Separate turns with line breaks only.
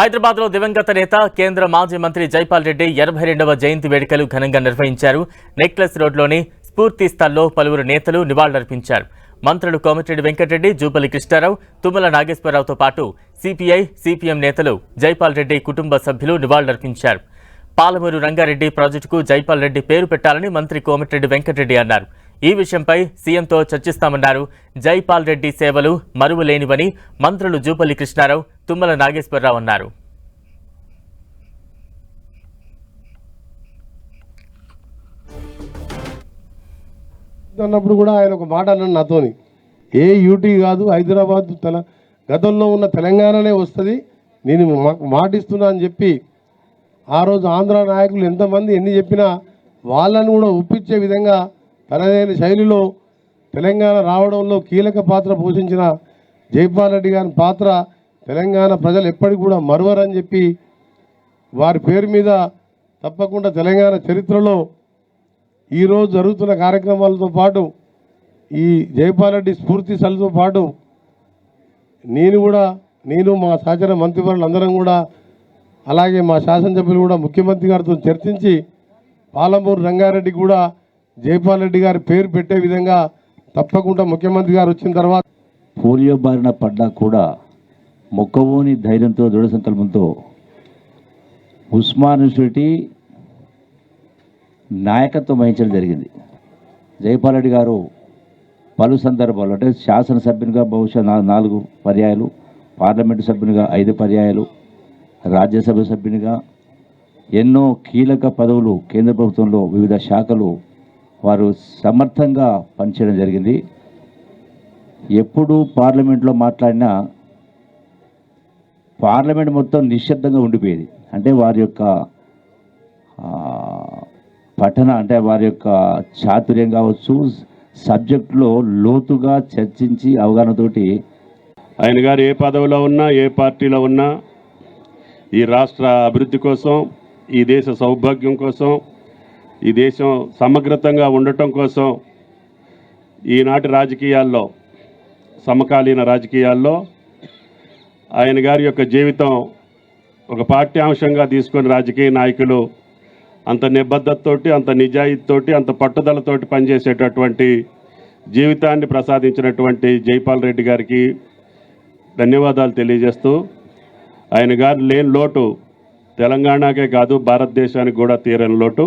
హైదరాబాద్లో దివంగత నేత కేంద్ర మాజీ మంత్రి జైపాల్ రెడ్డి 82వ జయంతి వేడుకలు ఘనంగా నిర్వహించారు. నెక్లెస్ రోడ్లోని స్ఫూర్తి స్థల్లో పలువురు నేతలు నివాళులర్పించారు. మంత్రులు కోమటిరెడ్డి వెంకటరెడ్డి, జూపల్లి కృష్ణారావు, తుమ్మల నాగేశ్వరరావుతో పాటు సిపిఐ, సిపిఎం నేతలు జైపాల్ రెడ్డి కుటుంబ సభ్యులు నివాళులర్పించారు. పాలమూరు రంగారెడ్డి ప్రాజెక్టుకు జైపాల్ రెడ్డి పేరు పెట్టాలని మంత్రి కోమటిరెడ్డి వెంకటరెడ్డి అన్నారు. ఈ విషయంపై సీఎంతో చర్చిస్తామన్నారు. జైపాల్ రెడ్డి సేవలు మరువలేనివని మంత్రులు జూపల్లి కృష్ణారావు, తుమ్మల నాగేశ్వరరావు అన్నారు.
అన్నప్పుడు కూడా ఆయన ఒక మాట అన్నాడు నాతోని, ఏ యూటీ కాదు హైదరాబాద్ గతంలో ఉన్న తెలంగాణనే వస్తుంది, నేను మాటిస్తున్నా అని చెప్పి ఆ రోజు ఆంధ్ర నాయకులు ఎంతమంది ఎన్ని చెప్పినా వాళ్ళని కూడా ఒప్పించే విధంగా తనదైన శైలిలో తెలంగాణ రావడంలో కీలక పాత్ర పోషించిన జైపాల్ రెడ్డి గారి పాత్ర తెలంగాణ ప్రజలు ఎప్పటికి కూడా మరువరని చెప్పి వారి పేరు మీద తప్పకుండా తెలంగాణ చరిత్రలో ఈరోజు జరుగుతున్న కార్యక్రమాలతో పాటు ఈ జైపాల్ రెడ్డి స్ఫూర్తి స్థలతో పాటు నేను మా సహచర మంత్రివర్యులు అందరం కూడా అలాగే మా శాసనసభ్యులు కూడా ముఖ్యమంత్రి గారితో చర్చించి పాలమూరు రంగారెడ్డి కూడా జైపాల్ రెడ్డి గారి పేరు పెట్టే విధంగా తప్పకుండా ముఖ్యమంత్రి గారు వచ్చిన తర్వాత
పోలియో బారిన పడ్డా కూడా మొక్కవోని ధైర్యంతో దృఢ సంకల్పంతో ఉస్మాన్ యూనివర్సిటీ నాయకత్వం వహించడం జరిగింది. జైపాల్ రెడ్డి గారు పలు సందర్భాలు అంటే శాసనసభ్యునిగా బహుశా 4 పర్యాయాలు, పార్లమెంటు సభ్యునిగా 5 పర్యాయాలు, రాజ్యసభ సభ్యునిగా ఎన్నో కీలక పదవులు కేంద్ర ప్రభుత్వంలో వివిధ శాఖలు వారు సమర్థంగా పనిచేయడం జరిగింది. ఎప్పుడు పార్లమెంట్లో మాట్లాడినా పార్లమెంట్ మొత్తం నిశ్శబ్దంగా ఉండిపోయేది. అంటే వారి యొక్క పఠన అంటే వారి యొక్క చాతుర్యం కావచ్చు, సబ్జెక్టులో లోతుగా చర్చించి అవగాహనతోటి
ఆయన గారు ఏ పదవిలో ఉన్నా, ఏ పార్టీలో ఉన్నా ఈ రాష్ట్ర అభివృద్ధి కోసం, ఈ దేశ సౌభాగ్యం కోసం, ఈ దేశం సమగ్రతంగా ఉండటం కోసం ఈనాటి రాజకీయాల్లో, సమకాలీన రాజకీయాల్లో ఆయన గారి యొక్క జీవితం ఒక పాఠ్యాంశంగా తీసుకొని రాజకీయ నాయకులు అంత నిబద్ధతతోటి, అంత నిజాయితీతోటి, అంత పట్టుదలతోటి పనిచేసేటటువంటి జీవితాన్ని ప్రసాదించినటువంటి జైపాల్ రెడ్డి గారికి ధన్యవాదాలు తెలియజేస్తూ, ఆయన గారు లేని లోటు తెలంగాణకే కాదు భారతదేశానికి కూడా తీరని లోటు.